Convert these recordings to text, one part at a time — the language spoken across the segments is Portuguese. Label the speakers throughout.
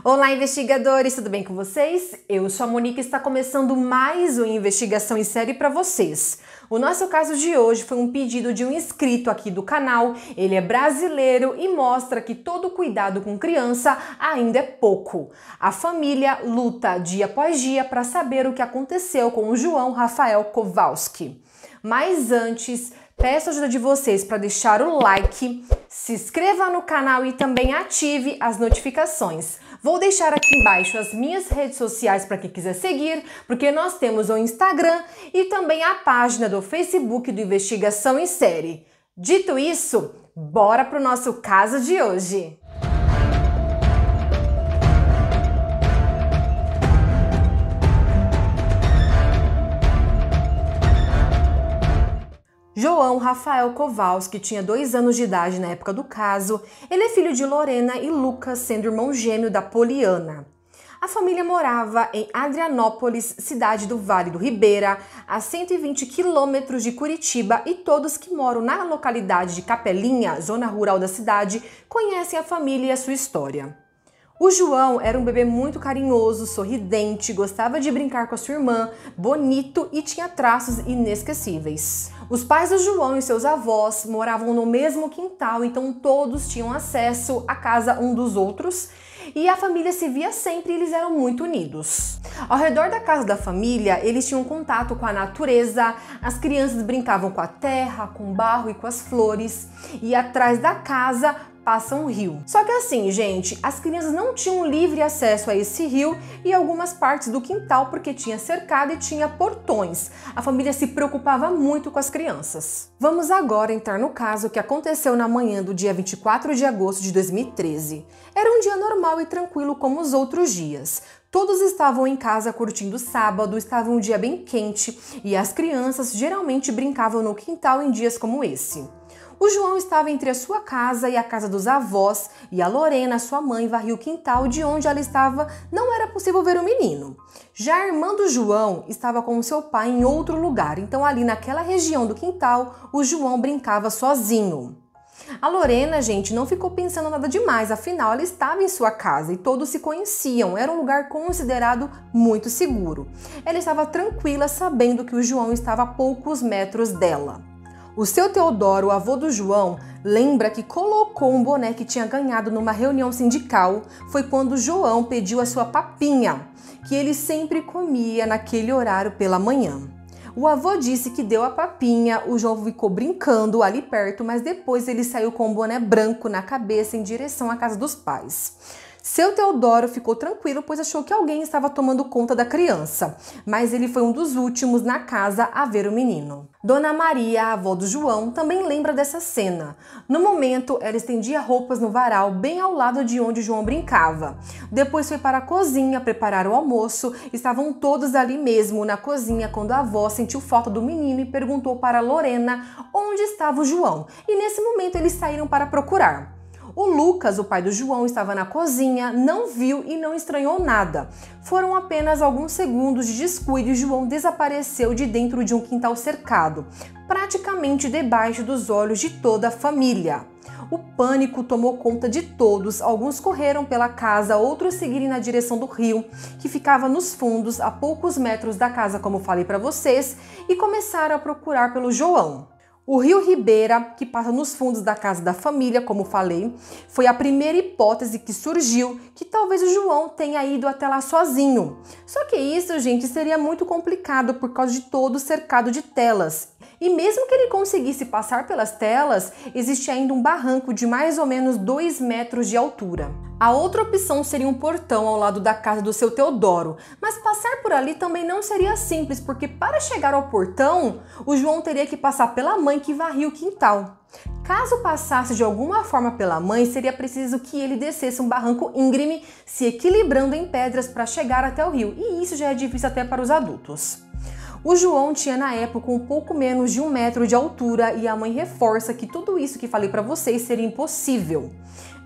Speaker 1: Olá, investigadores, tudo bem com vocês? Eu sou a Monique e está começando mais uma investigação em série para vocês. O nosso caso de hoje foi um pedido de um inscrito aqui do canal. Ele é brasileiro e mostra que todo cuidado com criança ainda é pouco. A família luta dia após dia para saber o que aconteceu com o João Rafael Kowalski. Mas antes, peço a ajuda de vocês para deixar o like, se inscreva no canal e também ative as notificações. Vou deixar aqui embaixo as minhas redes sociais para quem quiser seguir, porque nós temos o Instagram e também a página do Facebook do Investigação em Série. Dito isso, bora para o nosso caso de hoje. João Rafael Kowalski tinha 2 anos de idade na época do caso. Ele é filho de Lorena e Lucas, sendo irmão gêmeo da Poliana. A família morava em Adrianópolis, cidade do Vale do Ribeira, a 120 quilômetros de Curitiba, e todos que moram na localidade de Capelinha, zona rural da cidade, conhecem a família e a sua história. O João era um bebê muito carinhoso, sorridente, gostava de brincar com a sua irmã, bonito e tinha traços inesquecíveis. Os pais do João e seus avós moravam no mesmo quintal, então todos tinham acesso à casa um dos outros e a família se via sempre e eles eram muito unidos. Ao redor da casa da família, eles tinham contato com a natureza, as crianças brincavam com a terra, com o barro e com as flores, e atrás da casa passa um rio. Só que assim, gente, as crianças não tinham livre acesso a esse rio e algumas partes do quintal porque tinha cercado e tinha portões. A família se preocupava muito com as crianças. Vamos agora entrar no caso que aconteceu na manhã do dia 24 de agosto de 2013. Era um dia normal e tranquilo como os outros dias. Todos estavam em casa curtindo o sábado, estava um dia bem quente e as crianças geralmente brincavam no quintal em dias como esse. O João estava entre a sua casa e a casa dos avós e a Lorena, sua mãe, varria o quintal de onde ela estava, não era possível ver o menino. Já a irmã do João estava com o seu pai em outro lugar, então ali naquela região do quintal, o João brincava sozinho. A Lorena, gente, não ficou pensando nada demais, afinal ela estava em sua casa e todos se conheciam, era um lugar considerado muito seguro. Ela estava tranquila sabendo que o João estava a poucos metros dela. O seu Teodoro, o avô do João, lembra que colocou um boné que tinha ganhado numa reunião sindical. Foi quando o João pediu a sua papinha, que ele sempre comia naquele horário pela manhã. O avô disse que deu a papinha, o João ficou brincando ali perto, mas depois ele saiu com um boné branco na cabeça em direção à casa dos pais. Seu Teodoro ficou tranquilo, pois achou que alguém estava tomando conta da criança, mas ele foi um dos últimos na casa a ver o menino. Dona Maria, a avó do João, também lembra dessa cena. No momento, ela estendia roupas no varal, bem ao lado de onde o João brincava. Depois foi para a cozinha preparar o almoço. Estavam todos ali mesmo na cozinha quando a avó sentiu falta do menino e perguntou para Lorena onde estava o João. E nesse momento eles saíram para procurar. O Lucas, o pai do João, estava na cozinha, não viu e não estranhou nada. Foram apenas alguns segundos de descuido e João desapareceu de dentro de um quintal cercado, praticamente debaixo dos olhos de toda a família. O pânico tomou conta de todos, alguns correram pela casa, outros seguiram na direção do rio, que ficava nos fundos, a poucos metros da casa, como falei para vocês, e começaram a procurar pelo João. O rio Ribeira, que passa nos fundos da casa da família, como falei, foi a primeira hipótese que surgiu, que talvez o João tenha ido até lá sozinho. Só que isso, gente, seria muito complicado por causa de todo o cercado de telas. E mesmo que ele conseguisse passar pelas telas, existe ainda um barranco de mais ou menos 2 metros de altura. A outra opção seria um portão ao lado da casa do seu Teodoro, mas passar por ali também não seria simples, porque para chegar ao portão, o João teria que passar pela mãe que varria o quintal. Caso passasse de alguma forma pela mãe, seria preciso que ele descesse um barranco íngreme, se equilibrando em pedras para chegar até o rio, e isso já é difícil até para os adultos. O João tinha na época um pouco menos de 1 metro de altura e a mãe reforça que tudo isso que falei para vocês seria impossível.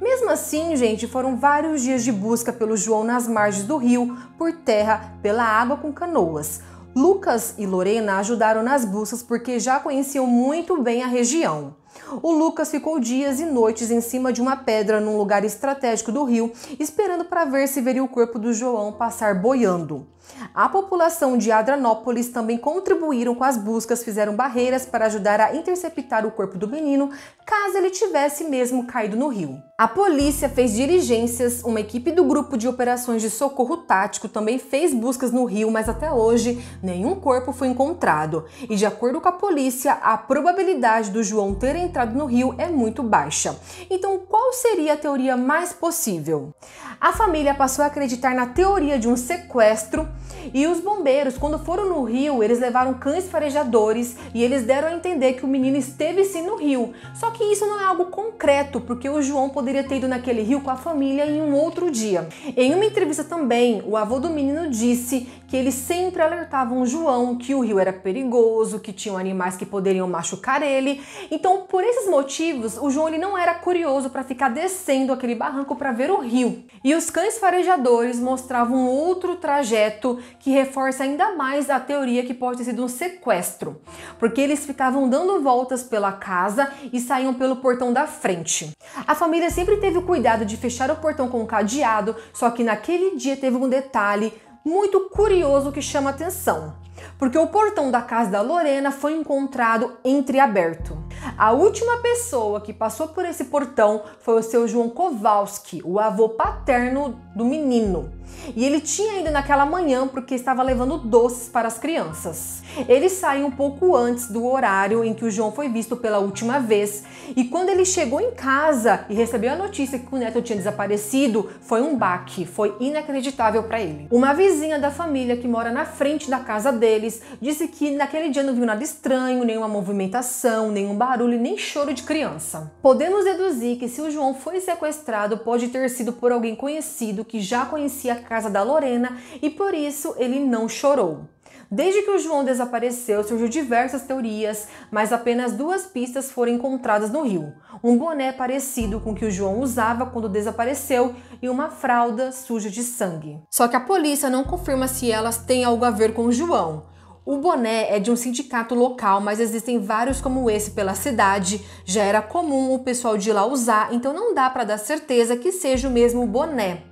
Speaker 1: Mesmo assim, gente, foram vários dias de busca pelo João nas margens do rio, por terra, pela água com canoas. Lucas e Lorena ajudaram nas buscas porque já conheciam muito bem a região. O Lucas ficou dias e noites em cima de uma pedra num lugar estratégico do rio, esperando para ver se veria o corpo do João passar boiando. A população de Adrianópolis também contribuíram com as buscas, fizeram barreiras para ajudar a interceptar o corpo do menino, caso ele tivesse mesmo caído no rio. A polícia fez diligências, uma equipe do grupo de operações de socorro tático também fez buscas no rio, mas até hoje nenhum corpo foi encontrado. E de acordo com a polícia, a probabilidade do João ter entrado no rio é muito baixa. Então, qual seria a teoria mais possível? A família passou a acreditar na teoria de um sequestro e os bombeiros, quando foram no rio, eles levaram cães farejadores e eles deram a entender que o menino esteve sim no rio. Só que isso não é algo concreto, porque o João poderia ter ido naquele rio com a família em um outro dia. Em uma entrevista também, o avô do menino disse que eles sempre alertavam o João que o rio era perigoso, que tinham animais que poderiam machucar ele. Então, por esses motivos, o João ele não era curioso para ficar descendo aquele barranco para ver o rio. E os cães farejadores mostravam outro trajeto que reforça ainda mais a teoria que pode ter sido um sequestro, porque eles ficavam dando voltas pela casa e saíam pelo portão da frente. A família sempre teve o cuidado de fechar o portão com um cadeado, só que naquele dia teve um detalhe muito curioso que chama atenção, porque o portão da casa da Lorena foi encontrado entreaberto. A última pessoa que passou por esse portão foi o seu João Kowalski, o avô paterno do menino. E ele tinha ido naquela manhã porque estava levando doces para as crianças. Ele saiu um pouco antes do horário em que o João foi visto pela última vez, e quando ele chegou em casa e recebeu a notícia que o neto tinha desaparecido, foi um baque, foi inacreditável para ele. Uma vizinha da família que mora na frente da casa deles disse que naquele dia não viu nada estranho, nenhuma movimentação, nenhum barulho, nem choro de criança. Podemos deduzir que se o João foi sequestrado, pode ter sido por alguém conhecido que já conhecia a casa da Lorena e por isso ele não chorou. Desde que o João desapareceu, surgiu diversas teorias, mas apenas 2 pistas foram encontradas no rio. Um boné parecido com o que o João usava quando desapareceu e uma fralda suja de sangue. Só que a polícia não confirma se elas têm algo a ver com o João. O boné é de um sindicato local, mas existem vários como esse pela cidade. Já era comum o pessoal de lá usar, então não dá para dar certeza que seja o mesmo boné.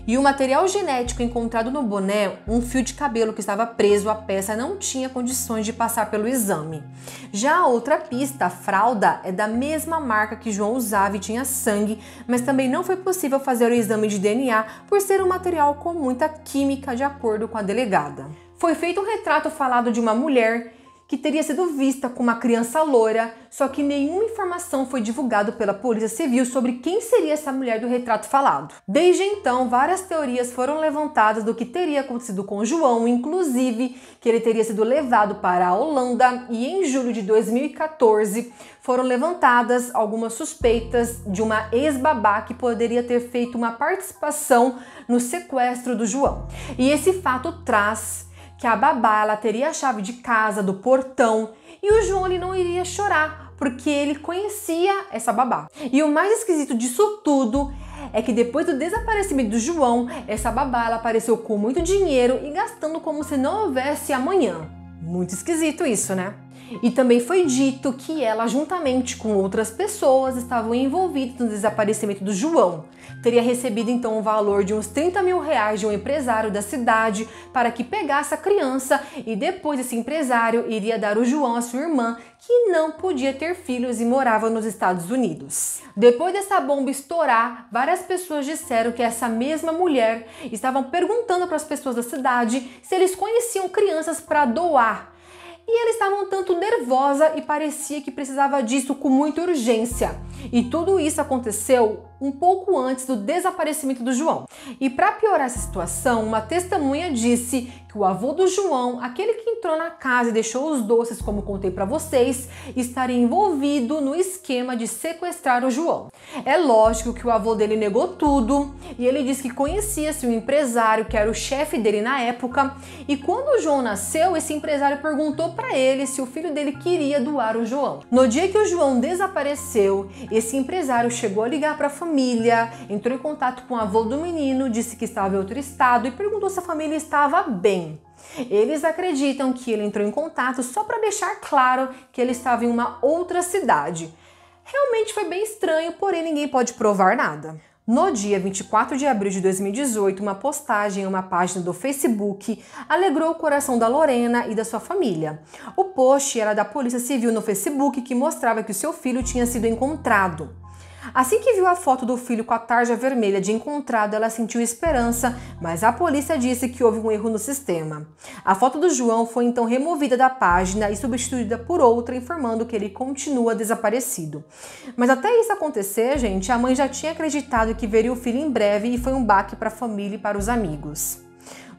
Speaker 1: E o material genético encontrado no boné, um fio de cabelo que estava preso à peça, não tinha condições de passar pelo exame. Já a outra pista, a fralda, é da mesma marca que João usava e tinha sangue, mas também não foi possível fazer o exame de DNA por ser um material com muita química, de acordo com a delegada. Foi feito um retrato falado de uma mulher que teria sido vista com uma criança loira, só que nenhuma informação foi divulgada pela Polícia Civil sobre quem seria essa mulher do retrato falado. Desde então, várias teorias foram levantadas do que teria acontecido com João, inclusive que ele teria sido levado para a Holanda, e em julho de 2014 foram levantadas algumas suspeitas de uma ex-babá que poderia ter feito uma participação no sequestro do João. E esse fato traz que a babá ela teria a chave de casa, do portão, e o João ele não iria chorar, porque ele conhecia essa babá. E o mais esquisito disso tudo é que depois do desaparecimento do João, essa babá ela apareceu com muito dinheiro e gastando como se não houvesse amanhã. Muito esquisito isso, né? E também foi dito que ela, juntamente com outras pessoas, estavam envolvidas no desaparecimento do João. Teria recebido então o valor de uns 30 mil reais de um empresário da cidade para que pegasse a criança, e depois esse empresário iria dar o João à sua irmã, que não podia ter filhos e morava nos Estados Unidos. Depois dessa bomba estourar, várias pessoas disseram que essa mesma mulher estavam perguntando para as pessoas da cidade se eles conheciam crianças para doar. E eles estavam um tanto nervosa e parecia que precisava disso com muita urgência. E tudo isso aconteceu um pouco antes do desaparecimento do João. E para piorar essa situação, uma testemunha disse que o avô do João, aquele que entrou na casa e deixou os doces, como contei para vocês, estaria envolvido no esquema de sequestrar o João. É lógico que o avô dele negou tudo e ele disse que conhecia-se um empresário que era o chefe dele na época, e quando o João nasceu, esse empresário perguntou para ele se o filho dele queria doar o João. No dia que o João desapareceu, esse empresário chegou a ligar para a família, entrou em contato com o avô do menino, disse que estava em outro estado e perguntou se a família estava bem. Eles acreditam que ele entrou em contato só para deixar claro que ele estava em uma outra cidade. Realmente foi bem estranho, porém ninguém pode provar nada. No dia 24 de abril de 2018, uma postagem em uma página do Facebook alegrou o coração da Lorena e da sua família. O post era da Polícia Civil no Facebook, que mostrava que o seu filho tinha sido encontrado. Assim que viu a foto do filho com a tarja vermelha de encontrado, ela sentiu esperança, mas a polícia disse que houve um erro no sistema. A foto do João foi então removida da página e substituída por outra, informando que ele continua desaparecido. Mas até isso acontecer, gente, a mãe já tinha acreditado que veria o filho em breve e foi um baque para a família e para os amigos.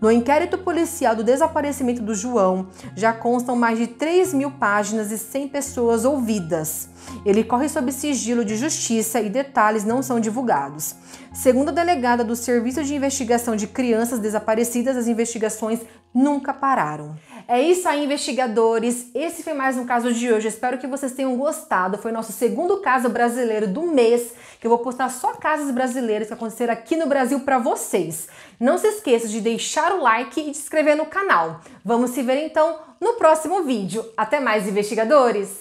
Speaker 1: No inquérito policial do desaparecimento do João, já constam mais de 3.000 páginas e 100 pessoas ouvidas. Ele corre sob sigilo de justiça e detalhes não são divulgados. Segundo a delegada do Serviço de Investigação de Crianças Desaparecidas, as investigações nunca pararam. É isso aí, investigadores. Esse foi mais um caso de hoje. Espero que vocês tenham gostado. Foi nosso segundo caso brasileiro do mês, que eu vou postar só casos brasileiros que aconteceram aqui no Brasil para vocês. Não se esqueça de deixar o like e de se inscrever no canal. Vamos se ver então no próximo vídeo. Até mais, investigadores!